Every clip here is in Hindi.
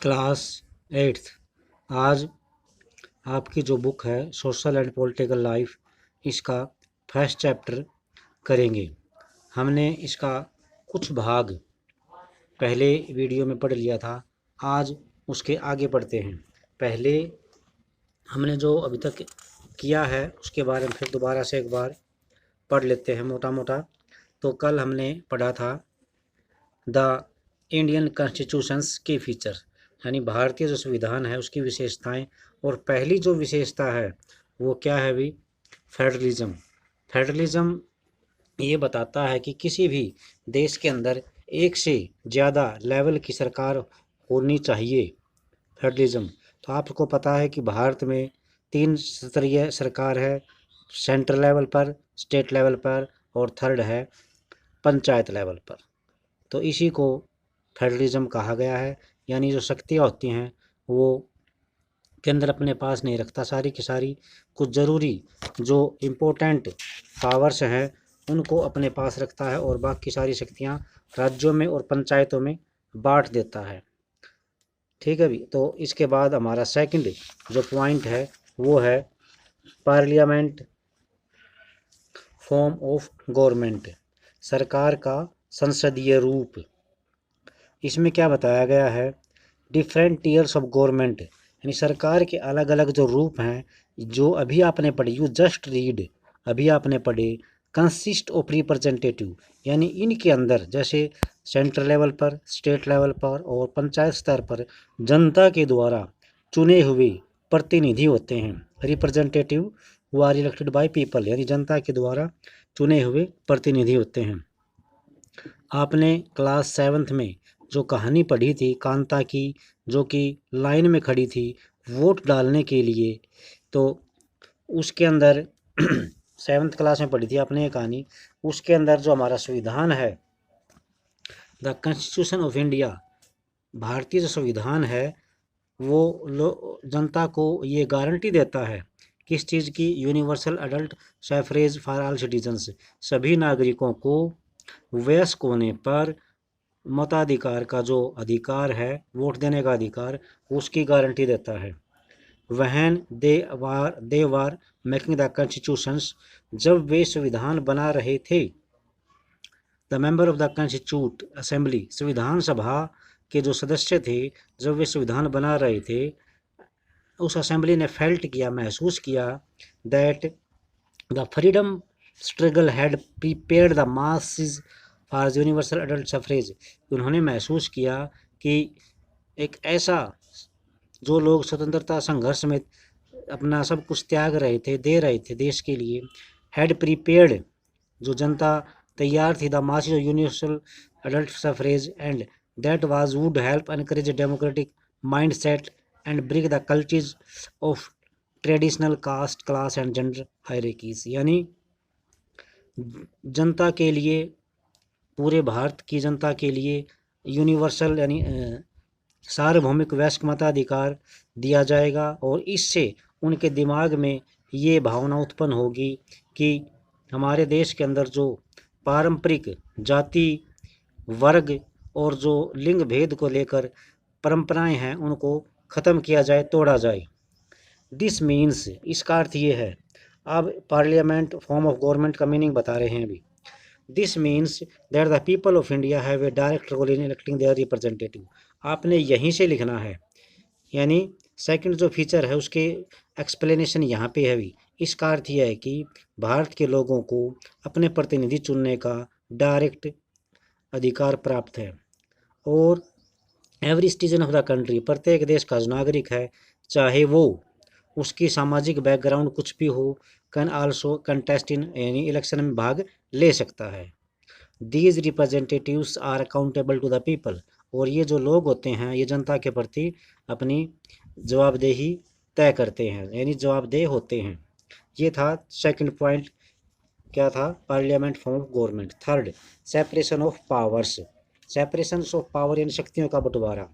Class 8th। आज आपकी जो बुक है सोशल एंड पॉलिटिकल लाइफ, इसका फर्स्ट चैप्टर करेंगे। हमने इसका कुछ भाग पहले वीडियो में पढ़ लिया था। आज उसके आगे पढ़ते हैं। पहले हमने जो अभी तक किया है उसके बारे में फिर दोबारा से एक बार पढ़ लेते हैं मोटा मोटा। तो कल हमने पढ़ा था द इंडियन कॉन्स्टिट्यूशंस के फीचर, यानी भारतीय जो संविधान है उसकी विशेषताएं। और पहली जो विशेषता है वो क्या है भी? फेडरलिज्म। फेडरलिज्म ये बताता है कि किसी भी देश के अंदर एक से ज़्यादा लेवल की सरकार होनी चाहिए। फेडरलिज्म। तो आपको पता है कि भारत में 3 स्तरीय सरकार है, सेंट्रल लेवल पर, स्टेट लेवल पर और थर्ड है पंचायत लेवल पर। तो इसी को फेडरलिज्म कहा गया है, यानी जो शक्तियाँ होती हैं वो केंद्र अपने पास नहीं रखता, सारी की सारी कुछ ज़रूरी जो इम्पोर्टेंट पावर्स हैं उनको अपने पास रखता है और बाकी सारी शक्तियाँ राज्यों में और पंचायतों में बांट देता है। ठीक है भी। तो इसके बाद हमारा सेकंड जो पॉइंट है वो है पार्लियामेंट फॉर्म ऑफ गवर्नमेंट, सरकार का संसदीय रूप। इसमें क्या बताया गया है? डिफरेंट टीयर्स ऑफ गवर्नमेंट, यानी सरकार के अलग अलग जो रूप हैं जो अभी आपने पढ़ी, यू जस्ट रीड, अभी आपने पढ़े। कंसिस्ट ऑफ रिप्रेजेंटेटिव, यानी इनके अंदर जैसे सेंट्रल लेवल पर, स्टेट लेवल पर और पंचायत स्तर पर जनता के द्वारा चुने हुए प्रतिनिधि होते हैं। रिप्रेजेंटेटिव वो आर इलेक्टेड बाय पीपल, यानी जनता के द्वारा चुने हुए प्रतिनिधि होते हैं। आपने क्लास 7th में जो कहानी पढ़ी थी कांता की, जो कि लाइन में खड़ी थी वोट डालने के लिए, तो उसके अंदर 7th क्लास में पढ़ी थी आपने ये कहानी। उसके अंदर जो हमारा संविधान है, द कॉन्स्टिट्यूशन ऑफ इंडिया, भारतीय जो संविधान है वो जनता को ये गारंटी देता है किस चीज़ की? Universal adult suffrage for all citizens, सभी नागरिकों को वयस्क होने पर मताधिकार का जो अधिकार है, वोट देने का अधिकार, उसकी गारंटी देता है। वहन दे वार मेकिंग द कॉन्स्टिट्यूशंस, जब वे संविधान बना रहे थे, the member of the constitute assembly, संविधान सभा के जो सदस्य थे जब वे संविधान बना रहे थे, उस असेंबली ने फेल्ट किया, महसूस किया, that the freedom struggle had prepared the masses for universal adult suffrage. उन्होंने महसूस किया कि एक ऐसा, जो लोग स्वतंत्रता संघर्ष में अपना सब कुछ त्याग रहे थे, दे रहे थे देश के लिए, हैड प्रीपेयर्ड, जो जनता तैयार थी, the masses of universal adult suffrage, and that was would help encourage democratic mindset and break the cultures of traditional caste class and gender hierarchies. यानी जनता के लिए, पूरे भारत की जनता के लिए यूनिवर्सल यानी सार्वभौमिक वयस्क मताधिकार दिया जाएगा और इससे उनके दिमाग में ये भावना उत्पन्न होगी कि हमारे देश के अंदर जो पारंपरिक जाति, वर्ग और जो लिंग भेद को लेकर परंपराएं हैं उनको ख़त्म किया जाए, तोड़ा जाए। दिस मीन्स, इसका अर्थ ये है। अब पार्लियामेंट फॉर्म ऑफ गवर्नमेंट का मीनिंग बता रहे हैं अभी। This means that the people of India have a direct role in electing their representative. आपने यहीं से लिखना है, यानी सेकंड जो फीचर है उसके एक्सप्लेनेशन यहाँ पे है भी। इसका अर्थ यह है कि भारत के लोगों को अपने प्रतिनिधि चुनने का डायरेक्ट अधिकार प्राप्त है और every citizen of the country, प्रत्येक देश का जो नागरिक है, चाहे वो उसकी सामाजिक बैकग्राउंड कुछ भी हो, कैन आल्सो कंटेस्ट इन, यानी इलेक्शन में भाग ले सकता है। These representatives are accountable to the people, और ये जो लोग होते हैं ये जनता के प्रति अपनी जवाबदेही तय करते हैं, यानी जवाबदेह होते हैं। ये था सेकंड पॉइंट, क्या था? Parliament form of government. Third, separation of powers, separation of power यानी शक्तियों का बंटवारा।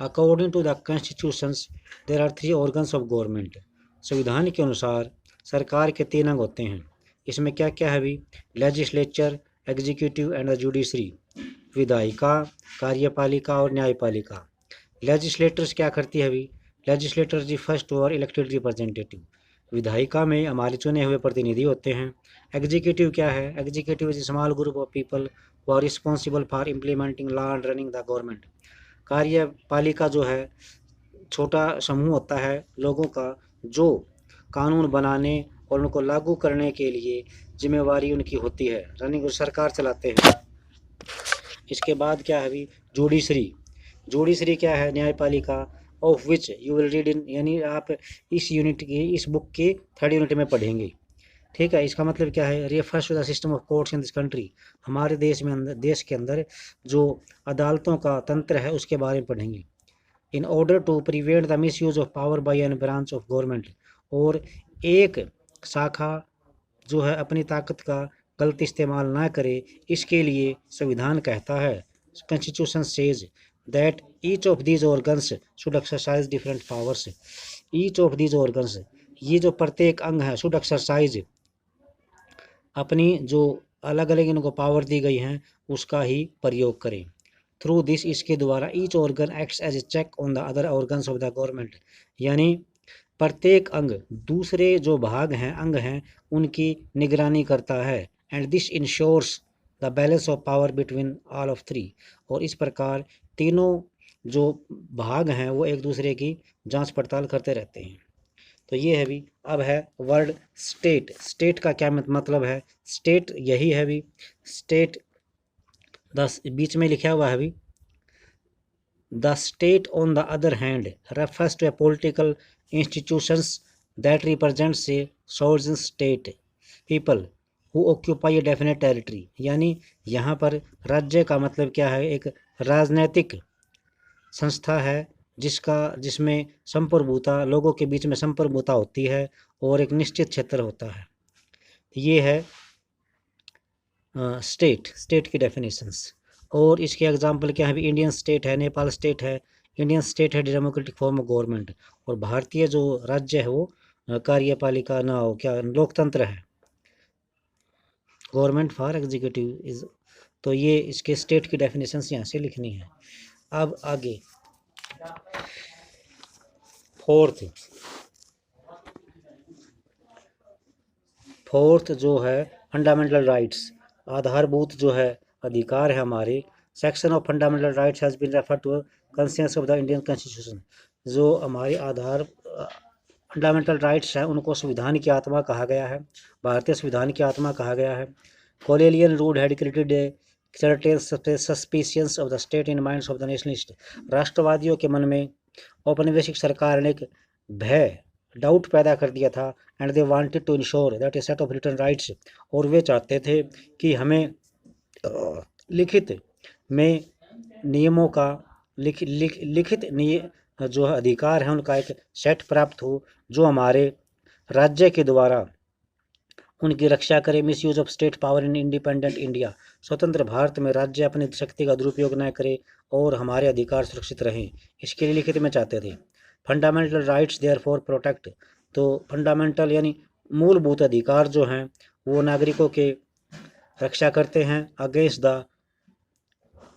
According to the constitutions there are 3 organs of government, संविधान के अनुसार सरकार के 3 अंग होते हैं। इसमें क्या क्या है भी? लेजिस्लेचर, एग्जीक्यूटिव एंड जुडिशरी, विधायिका, कार्यपालिका और न्यायपालिका। लेजिस्लेटर्स क्या करती है अभी? लेजिस्लेटर जी फर्स्ट और इलेक्टेड रिप्रेजेंटेटिव, विधायिका में हमारे चुने हुए प्रतिनिधि होते हैं। एग्जीक्यूटिव क्या है? Executive is small group of people who are responsible for implementing law and running the government. कार्यपालिका जो है छोटा समूह होता है लोगों का जो कानून बनाने और उनको लागू करने के लिए जिम्मेवारी उनकी होती है, रनिंग सरकार चलाते हैं। इसके बाद क्या है अभी? जुडिशरी। जुडिशरी क्या है? न्यायपालिका, of which you will read in, यानी आप इस यूनिट की, इस बुक के थर्ड यूनिट में पढ़ेंगे। ठीक है, इसका मतलब क्या है? Refers to the system of courts in this country, हमारे देश के अंदर जो अदालतों का तंत्र है उसके बारे में पढ़ेंगे। In order to prevent the misuse of power by an branch of government, और एक शाखा जो है अपनी ताकत का गलत इस्तेमाल ना करे, इसके लिए संविधान कहता है, constitution says that each of these organs should exercise different powers. Each of these organs, ये जो प्रत्येक अंग है, शुड एक्सरसाइज, अपनी जो अलग अलग इनको पावर दी गई हैं उसका ही प्रयोग करें। थ्रू दिस, इसके द्वारा, each organ acts as a check on the other organs of the government, यानी प्रत्येक अंग दूसरे जो भाग हैं, अंग हैं, उनकी निगरानी करता है। And this ensures the balance of power between all of three, और इस प्रकार तीनों जो भाग हैं वो एक दूसरे की जांच पड़ताल करते रहते हैं। तो ये है भी। अब है वर्ड स्टेट। स्टेट का क्या मतलब है? स्टेट यही है भी, स्टेट बीच में लिखा हुआ है भी, the state on the other hand refers to a political institutions that represents a sovereign state people who occupy a definite territory, यानी यहाँ पर राज्य का मतलब क्या है? एक राजनैतिक संस्था है जिसमें संप्रभुता, लोगों के बीच में संप्रभुता होती है और एक निश्चित क्षेत्र होता है। ये है स्टेट की डेफिनेशंस। और इसके एग्जांपल क्या है? इंडियन स्टेट है, नेपाल स्टेट है। इंडियन स्टेट है डेमोक्रेटिक फॉर्म ऑफ गवर्नमेंट, और भारतीय जो राज्य है वो कार्यपालिका ना हो क्या, लोकतंत्र है, गवर्नमेंट फॉर एग्जीक्यूटिव इज। तो ये इसके स्टेट की डेफिनेशंस यहाँ से लिखनी है। अब आगे फोर्थ जो है फंडामेंटल राइट्स, आधारभूत जो है अधिकार है हमारे। Section of fundamental rights has been referred to conscience of the Indian constitution. जो हमारे आधार फंडामेंटल राइट्स हैं उनको संविधान की आत्मा कहा गया है, भारतीय संविधान की आत्मा कहा गया है। Colonial rule had created a certain suspicions of the state in minds of the nationalist. राष्ट्रवादियों के मन में औपनिवेशिक सरकार ने एक भय, डाउट पैदा कर दिया था। And they wanted to ensure that a set of written rights, और वे चाहते थे कि हमें लिखित में नियमों का लिखित जो अधिकार है उनका एक सेट प्राप्त हो जो हमारे राज्य के द्वारा उनकी रक्षा करे। Miss use of state power in independent India, स्वतंत्र भारत में राज्य अपनी शक्ति का दुरुपयोग न करे और हमारे अधिकार सुरक्षित रहें, इसके लिए लिखित में चाहते थे। Fundamental rights their for protect, तो फंडामेंटल यानी मूलभूत अधिकार जो हैं वो नागरिकों के रक्षा करते हैं अगेंस्ट द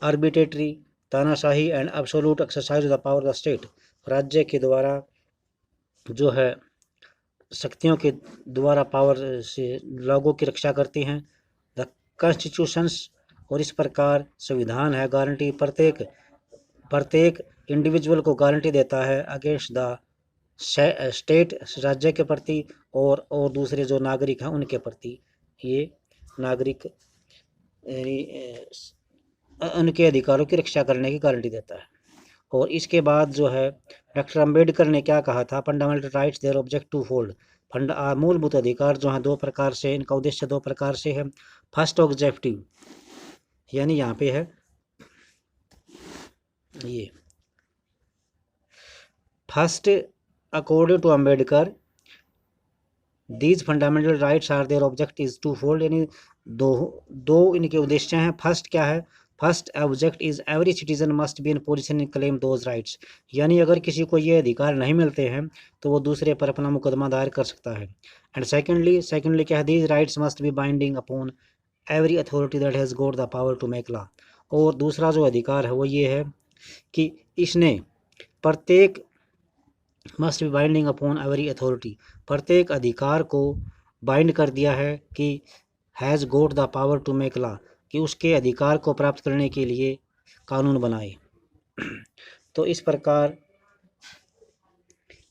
आर्बिट्रेटरी, तानाशाही and absolute exercise the power the state, राज्य के द्वारा जो है शक्तियों के द्वारा पावर से लोगों की रक्षा करती हैं। द कॉन्स्टिट्यूशंस, और इस प्रकार संविधान है गारंटी प्रत्येक इंडिविजुअल को गारंटी देता है अगेंस्ट द स्टेट, राज्य के प्रति, और दूसरे जो नागरिक हैं उनके प्रति। ये नागरिक उनके अधिकारों की रक्षा करने की गारंटी देता है। और इसके बाद जो है डॉक्टर अंबेडकर ने क्या कहा था? Fundamental rights their object twofold, मूलभूत अधिकार जो हैं दो प्रकार से, इनका उद्देश्य दो प्रकार से है। फर्स्ट ऑब्जेक्टिव, यानी यहाँ पे है ये first, according to Ambedkar these fundamental rights are their object is twofold, यानी दो इनके उद्देश्य हैं। फर्स्ट क्या है? First object is every citizen must be in position in claim those rights, यानी अगर किसी को ये अधिकार नहीं मिलते हैं तो वो दूसरे पर अपना मुकदमा दायर कर सकता है। एंड सेकेंडली क्या है? These rights must be binding upon every authority that has got the power to make law, और दूसरा जो अधिकार है वो ये है कि इसने प्रत्येक must be binding upon every authority, प्रत्येक अधिकार को बाइंड कर दिया है कि has got the power to make law, कि उसके अधिकार को प्राप्त करने के लिए कानून बनाए। तो इस प्रकार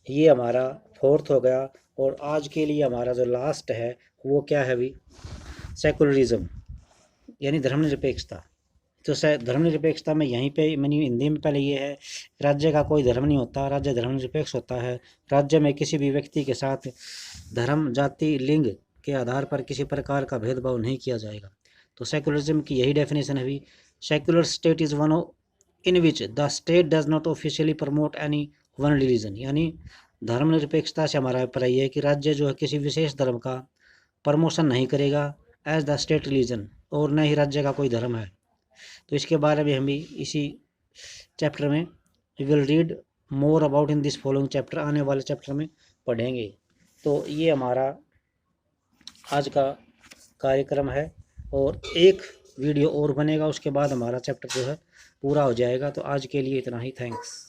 ये हमारा फोर्थ हो गया। और आज के लिए हमारा जो लास्ट है वो क्या है अभी, सेकुलरिज्म यानी धर्मनिरपेक्षता। तो धर्मनिरपेक्षता में यहीं पे मैंने हिंदी में पहले ये है, राज्य का कोई धर्म नहीं होता, राज्य धर्मनिरपेक्ष होता है। राज्य में किसी भी व्यक्ति के साथ धर्म, जाति, लिंग के आधार पर किसी प्रकार का भेदभाव नहीं किया जाएगा। तो सेकुलरिज्म की यही डेफिनेशन है भी, secular state is one in which the state does not officially promote any one religion, यानी धर्मनिरपेक्षता से हमारा अभिप्राय है कि राज्य जो है किसी विशेष धर्म का प्रमोशन नहीं करेगा एज द स्टेट रिलीजन, और न ही राज्य का कोई धर्म है। तो इसके बारे में हम भी इसी चैप्टर में we will read more about in this following chapter, आने वाले चैप्टर में पढ़ेंगे। तो ये हमारा आज का कार्यक्रम है और एक वीडियो और बनेगा, उसके बाद हमारा चैप्टर जो है पूरा हो जाएगा। तो आज के लिए इतना ही, थैंक्स।